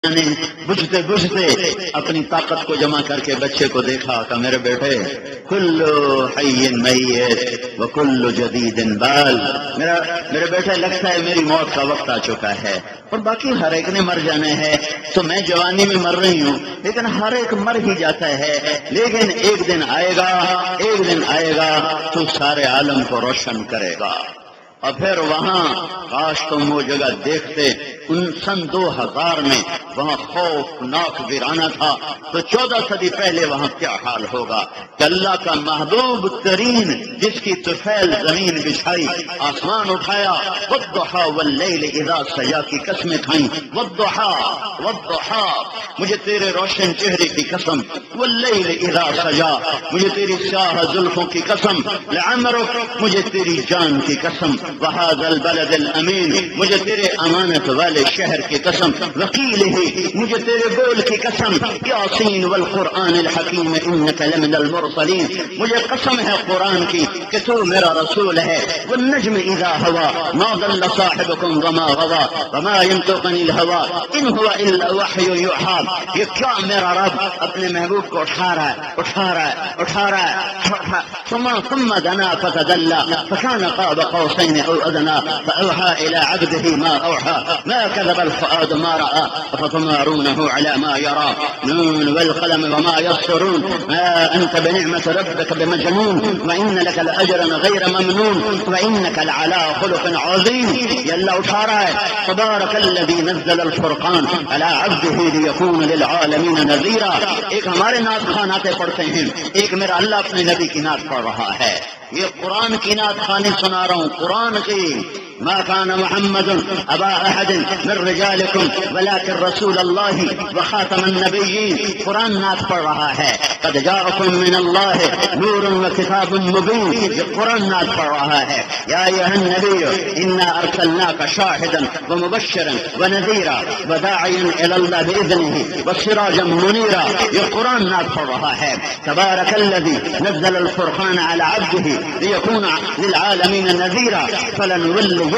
نے بجھتے بجھتے اپنی طاقت کو جمع کر کے بچے کو دیکھا کہ میرے بیٹے کل حی میت و کل جدید بال، میرے بیٹے لگتا ہے میری موت کا وقت آ چکا ہے اور باقی ہر ایک نے مر جانا ہے، تو میں جوانی میں مر رہی ہوں لیکن ہر ایک مر ہی جاتا ہے، لیکن ایک دن آئے گا تو سارے عالم کو روشن کرے گا۔ اور پھر وہاں کاش تم وہ جگہ دیکھتے، سن 2000 میں وہاں خوفناک ویرانہ تھا، تو 14 صدی پہلے وہاں کیا حال ہوگا کہ اللہ کا محبوب ترین جس کی طفیل زمین بچھائی، آسمان اٹھایا، والضحی واللیل اذا سجا کی قسمیں کھائیں، والضحی مجھے تیرے روشن چہرے کی قسم، واللیل اذا سجا مجھے تیری سیاہ زلفوں کی قسم، لعمرک مجھے تیری جان کی قسم، وہذا البلد الامین مجھے تیرے امانت والے شہر کی قسم، وکیلہ مجھے تیرے بول کی قسم، یاسین والقرآن الحکیم انک لمن المرسلین مجھے قسم ہے قرآن کی کہ تو میرا رسول ہے، والنجم اذا ہوا ما ضل صاحبکم وما غوا وما ينطق عن الهوى ان هو الا وحی یوحی۔ یہ کیا میرا رب اپنے محبوب کو اٹھا رہا ہے ثم دنا فتدلى فكان قاب قوسين او ادنى فاوحى الى عبده ما اوحى ما كذب الفؤاد ما راى افتمارونه على ما يرى نون والقلم وما يسطرون ما انت بنعمه ربك بمجنون وان لك لاجرا غير ممنون وانك لعلى خلق عظيم۔ یہ اللہ اٹھا رہا ہے، تبارك الذي نزل الفرقان على عبده ليكون للعالمين نذيرا۔ ایک ہمارے نعت خواناتے پڑھتے ہیں، ایک میرا اللہ اپنے نبی کی نعت پڑھ رہا ہے۔ یہ قرآن کی نعت خوانی سنا رہا ہوں، قرآن کی۔ ما كان محمد ابا احد من رجالكم ولكن رسول الله وخاتم النبيين۔ قرآن نعت پڑھ رہا ہے، قد جاءكم من الله نور وكتاب مبين۔ یہ قرآن نعت پڑھ رہا ہے، يا ايها النبي انا ارسلناك شاهدا ومبشرا ونذيرا وداعيا الى الله باذنه وسراجا منيرا۔ یہ قرآن نعت پڑھ رہا ہے، تبارك الذي نزل الفرقان على عبده ليكون للعالمين نذيرا فلنولينك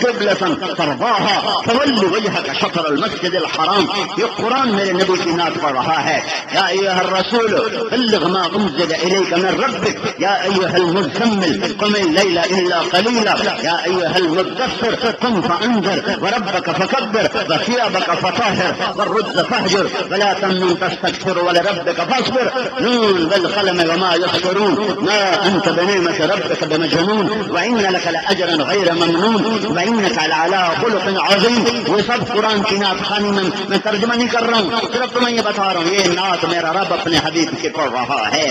قبلة ترضاها فول وجهك شطر المسجد الحرام۔ یہ قرآن میرے نبی کی نعت پڑھ رہا ہے، يا أيها الرسول بلغ ما أنزل إليك من ربك يا أيها المزمل قم الليل إلا قليلا يا أيها المدثر قم فأنذر وربك فكبر وثيابك فطهر والرجز فاهجر ولا تمنن تستكثر ولربك فاصبر نون والقلم وما يسطرون ما أنت بنعمة ربك بمجنون وإن لك لأجرا غير ممنون وإنك لعلى خلق عظيم۔ وہ سب قرآن کی نعت خوانی میں ترجمہ نہیں کر رہا ہوں، صرف تمہیں یہ بتا رہا ہوں، یہ نعت میرا رب اپنے حبیب کی پڑھ رہا ہے۔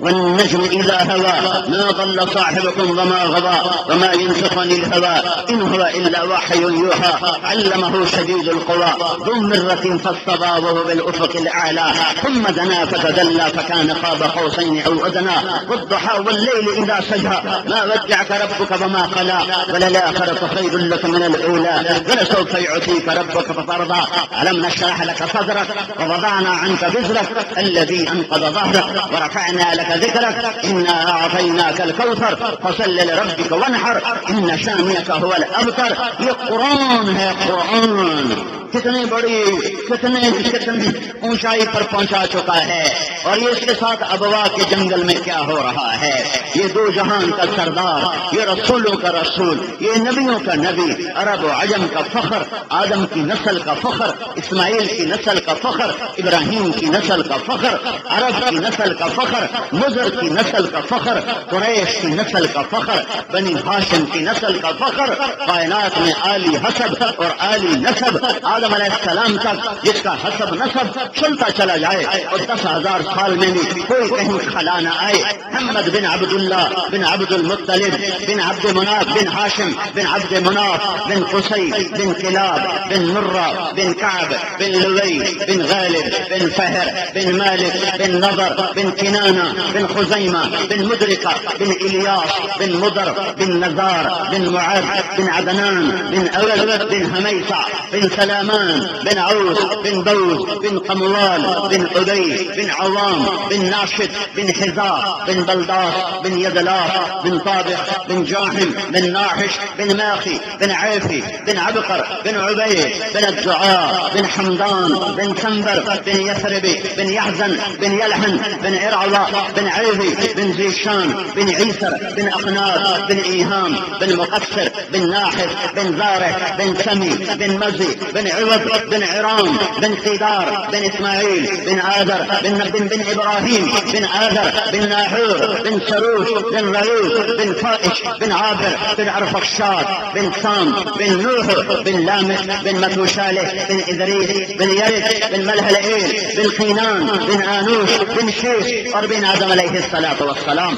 والنجم إذا هوى ما ضل صاحبكم وما غوى وما ينطق عن الهوى إن هو إلا وحي يوحى علمه شديد القوى ذو مرة فاستوى وهو بالأفق الأعلى ثم دنا فتدلى فكان قاب قوسين أو أدنى والضحى والليل إذا سجى ما ودعك ربك وما قلى وللآخرة خير لك من الأولى ولسوف يعطيك ربك فترضى ألم نشرح لك صدرك ووضعنا عنك وزرك الذي أنقض ظهرك ورفعنا لك ذكرك إنا أعطيناك الكوثر فصل لربك وانحر إن شانئك هو الأبتر۔ یہ قرآن ہے، قرآن کتنی بڑی کتنی اونچائی پر پہنچا چکا ہے، اور یہ اس کے ساتھ ابوا کے جنگل میں کیا ہو رہا ہے۔ یہ دو جہان کا سردار، یہ رسولوں کا رسول، یہ نبیوں کا نبی، عرب و عجم کا فخر، آدم کی نسل کا فخر، اسماعیل کی نسل کا فخر، ابراہیم کی نسل کا فخر، عرب کی نسل کا فخر، مضر کی نسل کا فخر، قریش کی نسل کا فخر، بنی ہاشم کی نسل کا فخر، کائنات میں عالی حسب اور عالی نسب آدم علیہ السلام تک جس کا حسب نسب چلتا چلا جائے اور 10,000 سال میں بھی کوئی کہیں خلا نہ آئے۔ محمد بن عبداللہ بن عبد المطلب بن عبد مناف بن ہاشم بن عبد مناف بن قصی بن کلاب بن مرہ بن کعب بن لوی بن غالب بن فہر بن مالک بن نضر بن کنانہ بن خزیمہ بن مدرکہ بن الیاس بن مضر بن نزار بن معد بن عدنان بن اول بن حمیصہ بن سلام النعمان بن عوس بن دوس بن قموال بن عدي بن عوام بن ناشد بن حذاء بن بلداس بن يدلاف بن طابق بن جاحم بن ناحش بن ماخي بن عيفي بن عبقر بن عبيد بن الدعاء بن حمدان بن كنبر بن يثربي بن يحزن بن يلحن بن عرعضة بن عيفي بن زيشان بن عيسر بن أقناد بن إيهام بن مقصر بن ناحس بن زارع بن سمي بن مزي بن عوض بن عرام بن قيدار بن إسماعيل بن آذر بن إبراهيم بن آذر بن ناحور بن سروش بن ريوس بن فائش بن عابر بن عرفقشاد بن سام بن نوح بن لامس بن متوشالح بن إدريس بن يرث بن ملهلئيل بن قينان بن آنوش بن شيش اور بن آدم علیہ الصلوۃ والسلام.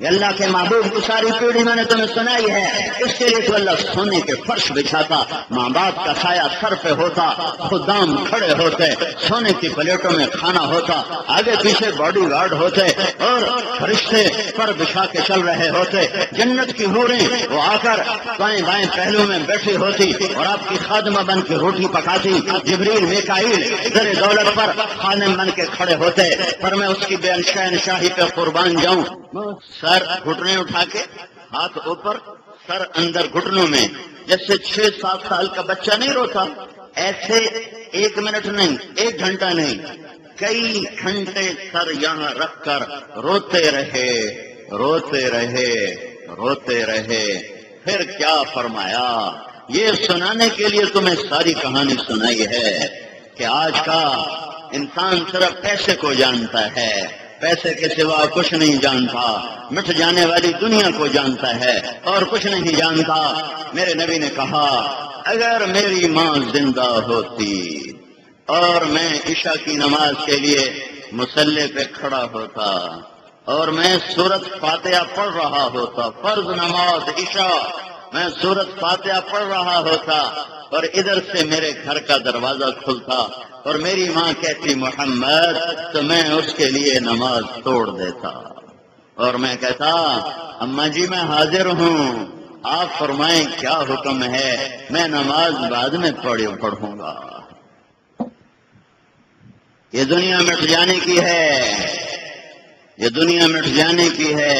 یہ اللہ کے محبوب کی ساری پیڑھی میں نے تمہیں سنائی ہے، اس کے لیے تو اللہ سونے کے فرش بچھاتا، ماں باپ کا سایہ سر پہ ہوتا، خدام کھڑے ہوتے، سونے کی پلیٹوں میں کھانا ہوتا، آگے پیچھے باڈی گارڈ ہوتے اور فرشتے پر بچھا کے چل رہے ہوتے. جنت کی حوریں وہ آ کر بائیں بائیں پہلو میں بیٹھی ہوتی اور آپ کی خادمہ بن کے روٹی پکاتی. جبریل میکائیل در دولت پر خادم بن کے کھڑے ہوتے، پر میں اس کی بے شہنشاہی پہ قربان جاؤں. سر گھٹنے اٹھا کے ہاتھ اوپر، سر اندر گھٹنوں میں، جیسے 6-7 سال کا بچہ نہیں روتا، ایسے 1 منٹ نہیں، 1 گھنٹہ نہیں، کئی گھنٹے سر یہاں رکھ کر روتے رہے روتے رہے روتے رہے. پھر کیا فرمایا؟ یہ سنانے کے لیے تمہیں ساری کہانی سنائی ہے کہ آج کا انسان صرف پیسے کو جانتا ہے، پیسے کے سوا کچھ نہیں جانتا، مٹ جانے والی دنیا کو جانتا ہے اور کچھ نہیں جانتا. میرے نبی نے کہا اگر میری ماں زندہ ہوتی اور میں عشاء کی نماز کے لیے مصلی پہ کھڑا ہوتا اور میں سورۃ فاتحہ پڑھ رہا ہوتا، فرض نماز عشاء، میں سورۃ فاتحہ پڑھ رہا ہوتا اور ادھر سے میرے گھر کا دروازہ کھلتا اور میری ماں کہتی محمد، تو میں اس کے لیے نماز توڑ دیتا اور میں کہتا اماں جی میں حاضر ہوں، آپ فرمائیں کیا حکم ہے، میں نماز بعد میں پڑھوں گا. یہ دنیا مٹ جانے کی ہے، یہ دنیا مٹ جانے کی ہے،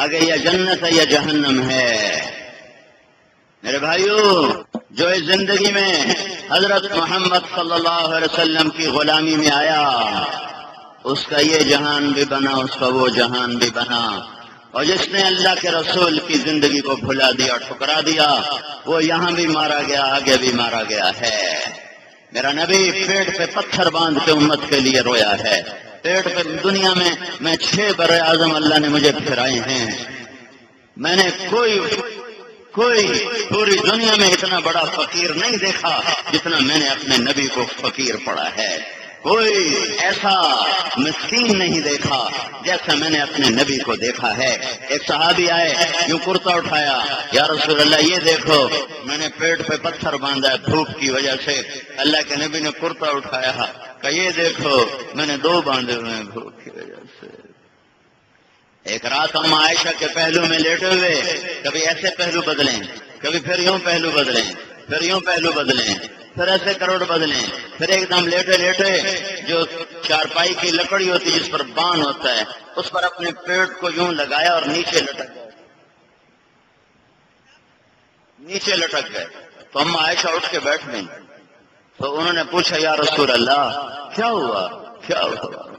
آگے یا جنت ہے یا جہنم ہے. میرے بھائیو، جو اس زندگی میں حضرت محمد صلی اللہ علیہ وسلم کی غلامی میں آیا، اس کا یہ جہان بھی بنا، اس کا وہ جہان بھی بنا. اور جس نے اللہ کے رسول کی زندگی کو بھلا دیا، ٹھکرا دیا، وہ یہاں بھی مارا گیا، آگے بھی مارا گیا ہے. میرا نبی پیٹ پہ پتھر باندھ کے امت کے لیے رویا ہے. پیٹ پہ دنیا میں 6 بر اعظم اللہ نے مجھے پھرائے ہیں. میں نے کوئی پوری دنیا میں اتنا بڑا فقیر نہیں دیکھا جتنا میں نے اپنے نبی کو فقیر پڑھا ہے. کوئی ایسا مسکین نہیں دیکھا جیسا میں نے اپنے نبی کو دیکھا ہے. ایک صحابی آئے، یوں کرتا اٹھایا، یا رسول اللہ یہ دیکھو میں نے پیٹ پہ پتھر باندھا ہے بھوک کی وجہ سے. اللہ کے نبی نے کرتا اٹھایا کہ یہ دیکھو میں نے 2 باندھے ہوئے ہیں بھوک کی وجہ سے. ایک رات ہم عائشہ کے پہلو میں لیٹے ہوئے، کبھی ایسے پہلو بدلیں، کبھی پھر یوں پہلو بدلیں، پھر یوں پہلو بدلیں، پھر ایسے کروڑ بدلیں، پھر ایک دم لیٹے لیٹے جو چارپائی کی لکڑی ہوتی جس پر بان ہوتا ہے اس پر اپنے پیٹ کو یوں لگایا اور نیچے لٹک گئے، نیچے لٹک گئے. تو ہم عائشہ اٹھ کے بیٹھ گئیں. تو انہوں نے پوچھا یا رسول اللہ کیا ہوا کیا ہوا؟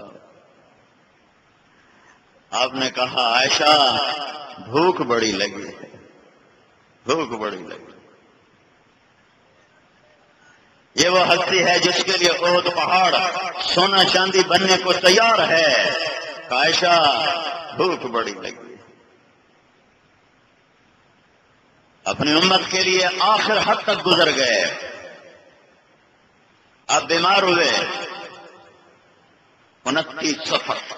آپ نے کہا عائشہ بھوک بڑی لگی ہے، بھوک بڑی لگی. یہ وہ ہستی ہے جس کے لیے احد پہاڑ سونا چاندی بننے کو تیار ہے. عائشہ بھوک بڑی لگی، اپنی امت کے لیے آخر حد تک گزر گئے. اب بیمار ہوئے، 29 صفر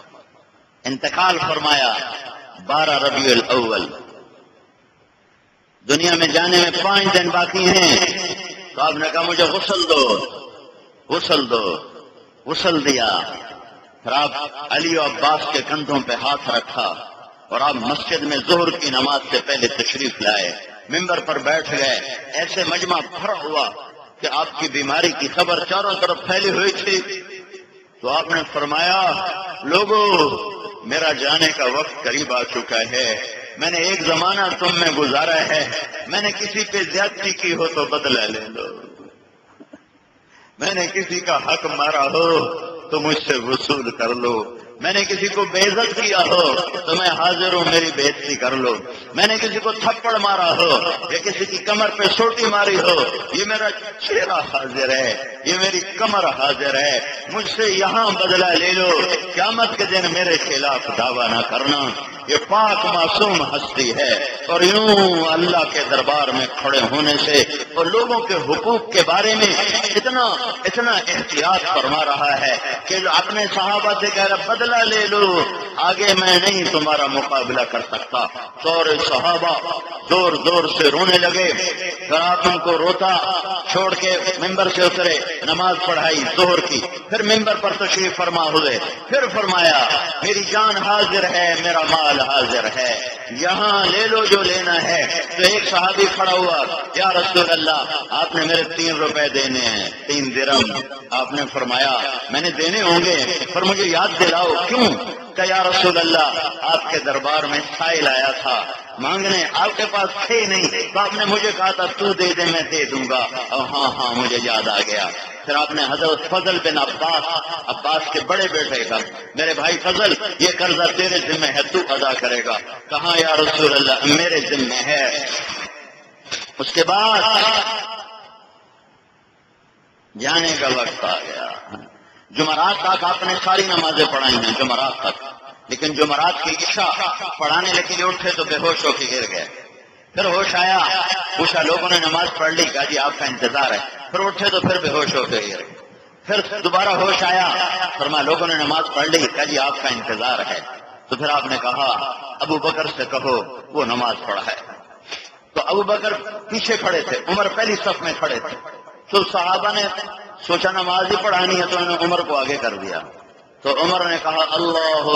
انتقال فرمایا، 12 ربیع الاول. دنیا میں جانے میں 5 دن باقی ہیں. تو آپ نے کہا مجھے غسل دو، غسل دو، غسل دیا. پھر آپ علی و عباس کے کندھوں پہ ہاتھ رکھا اور آپ مسجد میں ظہر کی نماز سے پہلے تشریف لائے. ممبر پر بیٹھ گئے، ایسے مجمع بھرا ہوا کہ آپ کی بیماری کی خبر چاروں طرف پھیلی ہوئی تھی۔ تو آپ نے فرمایا، لوگوں میرا جانے کا وقت قریب آ چکا ہے، میں نے ایک زمانہ تم میں گزارا ہے، میں نے کسی پہ زیادتی کی ہو تو بدلہ لے لو، میں نے کسی کا حق مارا ہو تو مجھ سے وصول کر لو، میں نے کسی کو بے عزت کیا ہو تو میں حاضر ہوں، میری بے عزتی کر لو، میں نے کسی کو تھپڑ مارا ہو یا کسی کی کمر پہ سوٹی ماری ہو، یہ میرا چہرہ حاضر ہے، یہ میری کمر حاضر ہے، مجھ سے یہاں بدلہ لے لو، قیامت کے دن میرے خلاف دعویٰ نہ کرنا۔ یہ پاک معصوم ہستی ہے، اور یوں اللہ کے دربار میں کھڑے ہونے سے اور لوگوں کے حقوق کے بارے میں اتنا احتیاط فرما رہا ہے کہ اپنے صحابہ سے کہہ رہا بدلہ لے لو، آگے میں نہیں تمہارا مقابلہ کر سکتا۔ سورے صحابہ زور زور سے رونے لگے، پھر آپ ان کو روتا چھوڑ کے ممبر سے اترے، نماز پڑھائی ظہر کی، پھر ممبر پر تشریف فرما ہوئے، پھر فرمایا میری جان حاضر ہے، میرا مال حاضر ہے، یہاں لے لو جو لینا ہے۔ تو ایک صحابی کھڑا ہوا، یا رسول اللہ آپ نے میرے 3 روپے دینے ہیں، 3 درہم۔ آپ نے فرمایا میں نے دینے ہوں گے، پر مجھے یاد دلاؤ کیوں؟ کہ یا رسول اللہ آپ کے دربار میں سائل آیا تھا مانگنے، آپ کے پاس تھے نہیں، تو آپ نے مجھے کہا تھا تو دے دے میں دے دوں گا، اور ہاں مجھے یاد آ گیا۔ پھر آپ نے حضرت فضل بن عباس کے بڑے بیٹے کا، میرے بھائی فضل یہ قرضہ تیرے ذمہ ہے، تو ادا کرے گا۔ کہاں یا رسول اللہ میرے ذمہ ہے۔ اس کے بعد جانے کا وقت آ گیا، جمعرات تک آپ نے ساری نمازیں پڑھائی ہیں، جمعرات تک، لیکن جمعرات کی عشاء پڑھانے لے اٹھے تو بے ہوش ہو کے گر گئے۔ پھر ہوش آیا، پوچھا لوگوں نے نماز پڑھ لی، کہا جی آپ کا انتظار ہے، پھر اٹھے تو پھر بے ہوش ہو کے گر گئے۔ پھر دوبارہ ہوش آیا، فرمایا لوگوں نے نماز پڑھ لی، کہا جی آپ کا انتظار ہے۔ تو پھر آپ نے کہا ابو بکر سے کہو وہ نماز پڑھا ہے۔ تو ابو بکر پیچھے کھڑے تھے، عمر پہلی صف میں کھڑے تھے، تو صحابہ نے سوچا نماز ہی پڑھانی ہے تو انہوں نے عمر کو آگے کر دیا۔ تو عمر نے کہا اللہ